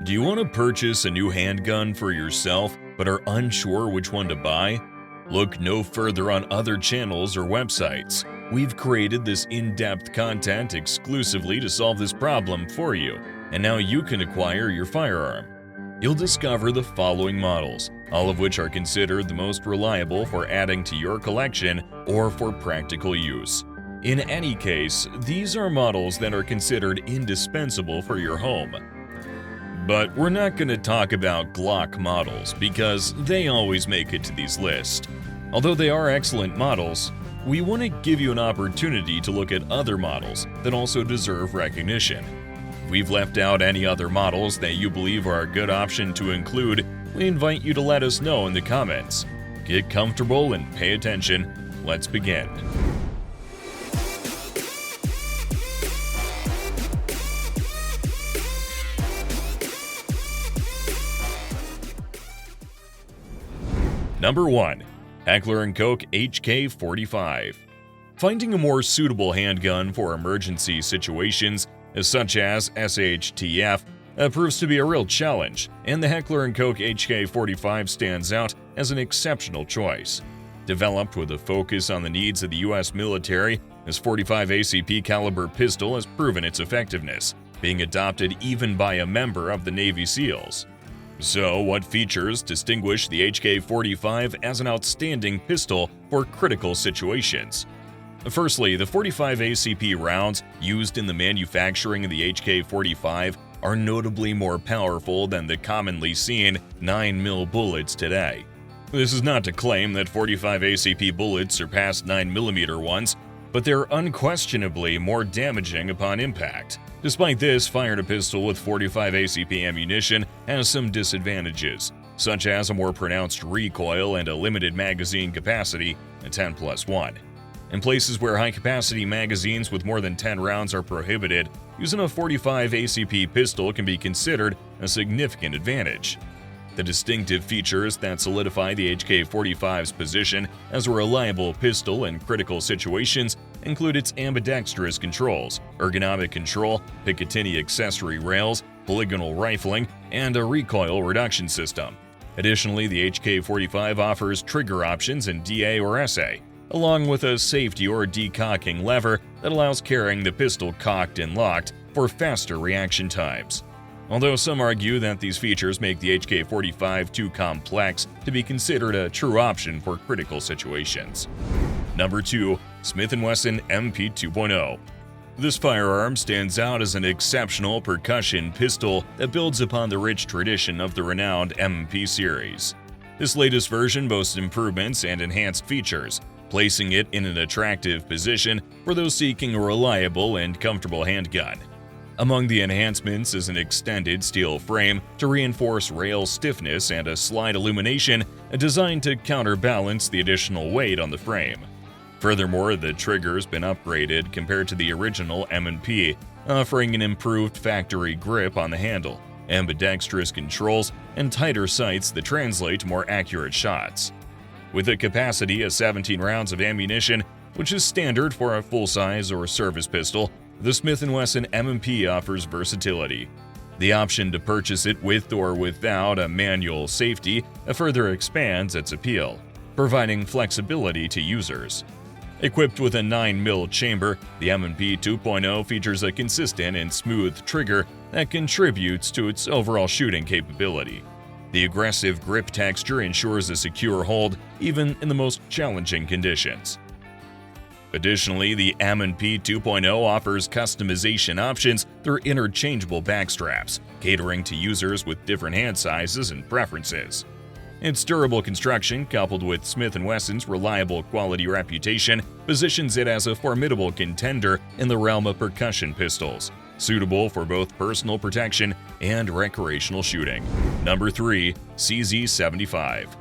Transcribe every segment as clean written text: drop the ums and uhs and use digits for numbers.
Do you want to purchase a new handgun for yourself but are unsure which one to buy? Look no further on other channels or websites. We've created this in-depth content exclusively to solve this problem for you, and now you can acquire your firearm. You'll discover the following models, all of which are considered the most reliable for adding to your collection or for practical use. In any case, these are models that are considered indispensable for your home. But we're not going to talk about Glock models because they always make it to these lists. Although they are excellent models, we want to give you an opportunity to look at other models that also deserve recognition. If we've left out any other models that you believe are a good option to include, we invite you to let us know in the comments. Get comfortable and pay attention. Let's begin. Number 1. Heckler & Koch HK45. Finding a more suitable handgun for emergency situations, such as SHTF, proves to be a real challenge, and the Heckler & Koch HK45 stands out as an exceptional choice. Developed with a focus on the needs of the U.S. military, this .45 ACP caliber pistol has proven its effectiveness, being adopted even by a member of the Navy SEALs. So, what features distinguish the HK45 as an outstanding pistol for critical situations? Firstly, the .45 ACP rounds used in the manufacturing of the HK45 are notably more powerful than the commonly seen 9mm bullets today. This is not to claim that .45 ACP bullets surpass 9mm ones, but they're unquestionably more damaging upon impact. Despite this, firing a pistol with .45 ACP ammunition has some disadvantages, such as a more pronounced recoil and a limited magazine capacity, a 10+1. In places where high-capacity magazines with more than 10 rounds are prohibited, using a .45 ACP pistol can be considered a significant advantage. The distinctive features that solidify the HK45's position as a reliable pistol in critical situations include its ambidextrous controls, ergonomic control, Picatinny accessory rails, polygonal rifling, and a recoil reduction system. Additionally, the HK45 offers trigger options in DA or SA, along with a safety or decocking lever that allows carrying the pistol cocked and locked for faster reaction times. Although some argue that these features make the HK45 too complex to be considered a true option for critical situations. Number 2. Smith & Wesson M&P 2.0. This firearm stands out as an exceptional percussion pistol that builds upon the rich tradition of the renowned M&P series. This latest version boasts improvements and enhanced features, placing it in an attractive position for those seeking a reliable and comfortable handgun. Among the enhancements is an extended steel frame to reinforce rail stiffness and a slide illumination designed to counterbalance the additional weight on the frame. Furthermore, the trigger's been upgraded compared to the original M&P, offering an improved factory grip on the handle, ambidextrous controls, and tighter sights that translate to more accurate shots. With a capacity of 17 rounds of ammunition, which is standard for a full-size or service pistol, the Smith & Wesson M&P offers versatility. The option to purchase it with or without a manual safety further expands its appeal, providing flexibility to users. Equipped with a 9mm chamber, the M&P 2.0 features a consistent and smooth trigger that contributes to its overall shooting capability. The aggressive grip texture ensures a secure hold even in the most challenging conditions. Additionally, the M&P 2.0 offers customization options through interchangeable backstraps, catering to users with different hand sizes and preferences. Its durable construction, coupled with Smith & Wesson's reliable quality reputation, positions it as a formidable contender in the realm of percussion pistols, suitable for both personal protection and recreational shooting. Number 3. CZ75.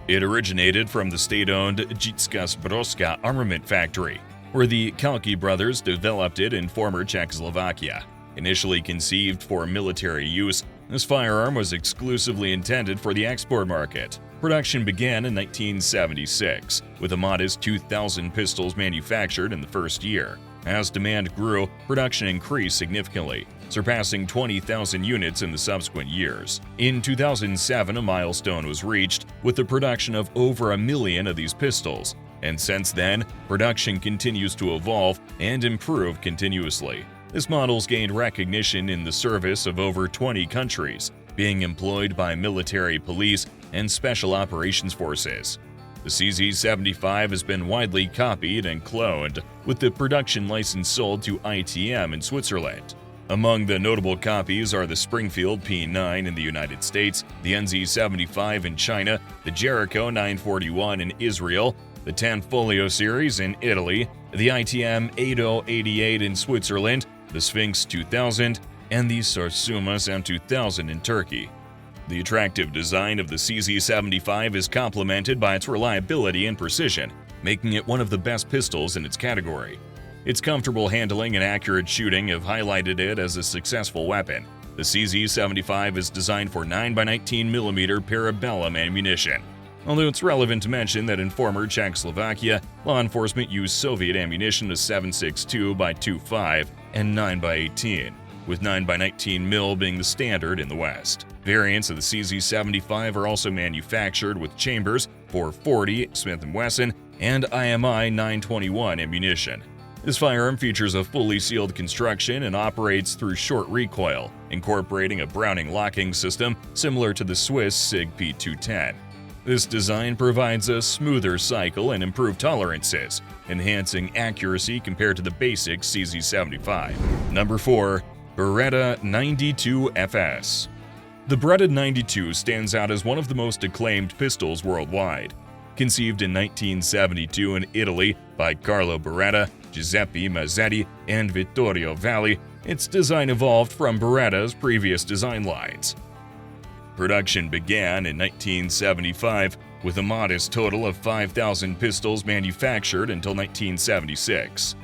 It originated from the state-owned Jitská armament factory, where the Kalki brothers developed it in former Czechoslovakia. Initially conceived for military use, this firearm was exclusively intended for the export market. Production began in 1976, with a modest 2,000 pistols manufactured in the first year. As demand grew, production increased significantly, surpassing 20,000 units in the subsequent years. In 2007, a milestone was reached with the production of over 1 million of these pistols, and since then, production continues to evolve and improve continuously. This model's gained recognition in the service of over 20 countries, being employed by military, police, and special operations forces. The CZ75 has been widely copied and cloned, with the production license sold to ITM in Switzerland. Among the notable copies are the Springfield P9 in the United States, the NZ75 in China, the Jericho 941 in Israel, the Tanfoglio series in Italy, the ITM 8088 in Switzerland, the Sphinx 2000, and the Sarsumas M2000 in Turkey. The attractive design of the CZ75 is complemented by its reliability and precision, making it one of the best pistols in its category. Its comfortable handling and accurate shooting have highlighted it as a successful weapon. The CZ75 is designed for 9x19mm parabellum ammunition. Although it's relevant to mention that in former Czechoslovakia, law enforcement used Soviet ammunition of 7.62x25 and 9x18, with 9x19mm being the standard in the West. Variants of the CZ75 are also manufactured with chambers for .40 Smith & Wesson and IMI 921 ammunition. This firearm features a fully sealed construction and operates through short recoil, incorporating a Browning locking system similar to the Swiss SIG P210. This design provides a smoother cycle and improved tolerances, enhancing accuracy compared to the basic CZ75. Number 4. Beretta 92 FS. The Beretta 92 stands out as one of the most acclaimed pistols worldwide. Conceived in 1972 in Italy by Carlo Beretta, Giuseppe Mazzetti, and Vittorio Valli, its design evolved from Beretta's previous design lines. Production began in 1975 with a modest total of 5,000 pistols manufactured until 1976.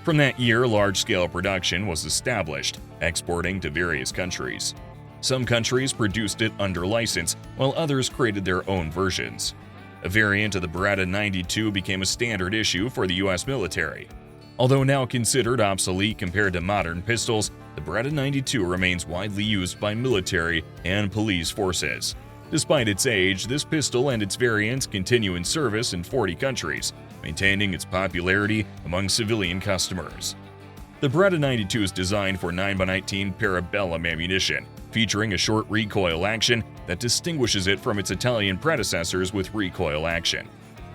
From that year, large-scale production was established, exporting to various countries. Some countries produced it under license, while others created their own versions. A variant of the Beretta 92 became a standard issue for the U.S. military. Although now considered obsolete compared to modern pistols, the Beretta 92 remains widely used by military and police forces. Despite its age, this pistol and its variants continue in service in 40 countries, maintaining its popularity among civilian customers. The Beretta 92 is designed for 9x19 parabellum ammunition, featuring a short recoil action that distinguishes it from its Italian predecessors with recoil action.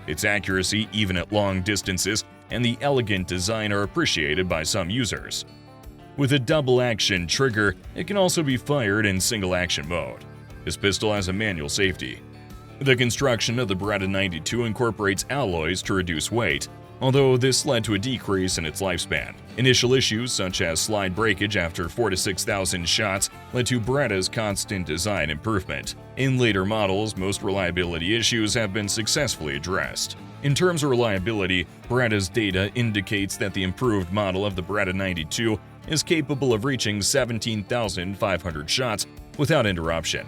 Its accuracy, even at long distances, and the elegant design are appreciated by some users. With a double-action trigger, it can also be fired in single-action mode. This pistol has a manual safety. The construction of the Beretta 92 incorporates alloys to reduce weight, although this led to a decrease in its lifespan. Initial issues, such as slide breakage after 4,000 to 6,000 shots, led to Beretta's constant design improvement. In later models, most reliability issues have been successfully addressed. In terms of reliability, Beretta's data indicates that the improved model of the Beretta 92 is capable of reaching 17,500 shots without interruption.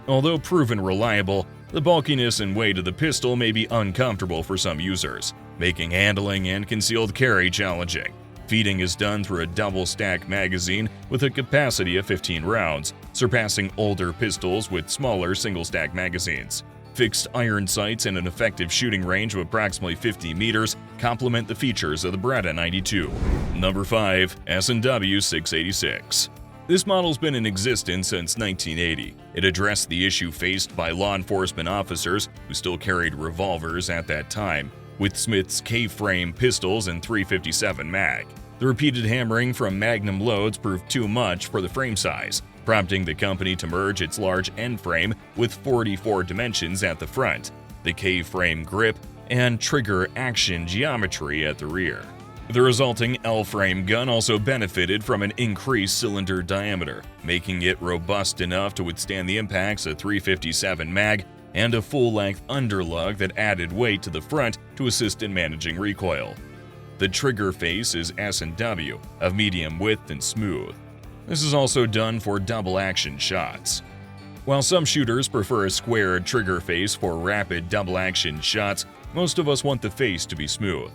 Although proven reliable, the bulkiness and weight of the pistol may be uncomfortable for some users, making handling and concealed carry challenging. Feeding is done through a double-stack magazine with a capacity of 15 rounds, surpassing older pistols with smaller single-stack magazines. Fixed iron sights and an effective shooting range of approximately 50 meters complement the features of the Beretta 92. Number 5. S&W 686. This model's been in existence since 1980. It addressed the issue faced by law enforcement officers who still carried revolvers at that time, with Smith's K-frame pistols and .357 mag. The repeated hammering from magnum loads proved too much for the frame size, prompting the company to merge its large end frame with 44 dimensions at the front, the K-frame grip, and trigger action geometry at the rear. The resulting L-frame gun also benefited from an increased cylinder diameter, making it robust enough to withstand the impacts of .357 mag and a full-length underlug that added weight to the front to assist in managing recoil. The trigger face is S&W, of medium width and smooth. This is also done for double-action shots. While some shooters prefer a squared trigger face for rapid double-action shots, most of us want the face to be smooth.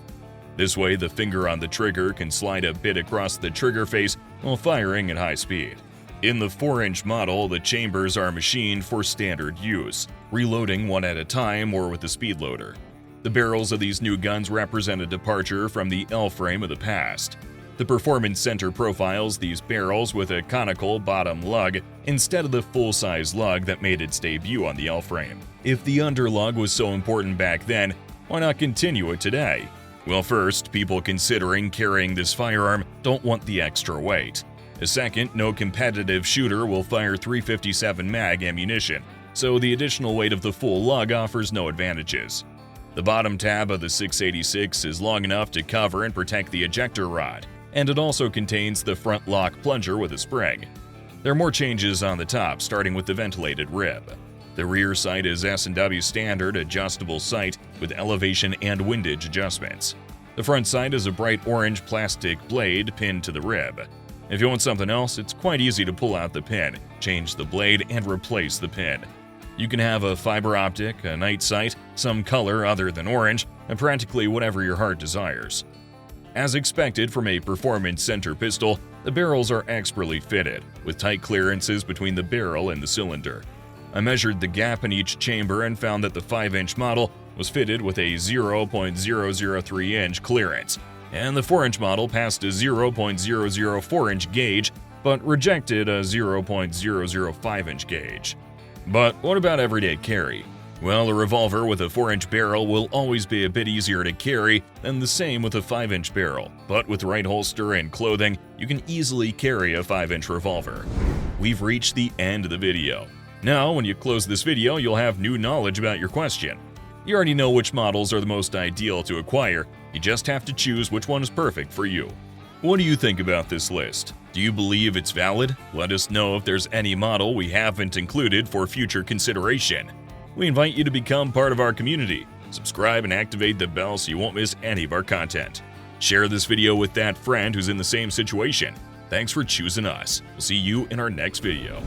This way, the finger on the trigger can slide a bit across the trigger face while firing at high speed. In the 4-inch model, the chambers are machined for standard use, reloading one at a time or with a speed loader. The barrels of these new guns represent a departure from the L-frame of the past. The Performance Center profiles these barrels with a conical bottom lug instead of the full-size lug that made its debut on the L-frame. If the underlug was so important back then, why not continue it today? Well, first, people considering carrying this firearm don't want the extra weight. Second, no competitive shooter will fire .357 mag ammunition, so the additional weight of the full lug offers no advantages. The bottom tab of the 686 is long enough to cover and protect the ejector rod, and it also contains the front lock plunger with a spring. There are more changes on the top, starting with the ventilated rib. The rear sight is S&W standard adjustable sight with elevation and windage adjustments. The front sight is a bright orange plastic blade pinned to the rib. If you want something else, it's quite easy to pull out the pin, change the blade, and replace the pin. You can have a fiber optic, a night sight, some color other than orange, and practically whatever your heart desires. As expected from a Performance Center pistol, the barrels are expertly fitted, with tight clearances between the barrel and the cylinder. I measured the gap in each chamber and found that the 5-inch model was fitted with a 0.003-inch clearance, and the 4-inch model passed a 0.004-inch gauge, but rejected a 0.005-inch gauge. But what about everyday carry? Well, a revolver with a 4-inch barrel will always be a bit easier to carry than the same with a 5-inch barrel, but with the right holster and clothing, you can easily carry a 5-inch revolver. We've reached the end of the video. Now, when you close this video, you'll have new knowledge about your question. You already know which models are the most ideal to acquire, you just have to choose which one is perfect for you. What do you think about this list? Do you believe it's valid? Let us know if there's any model we haven't included for future consideration. We invite you to become part of our community. Subscribe and activate the bell so you won't miss any of our content. Share this video with that friend who's in the same situation. Thanks for choosing us. We'll see you in our next video.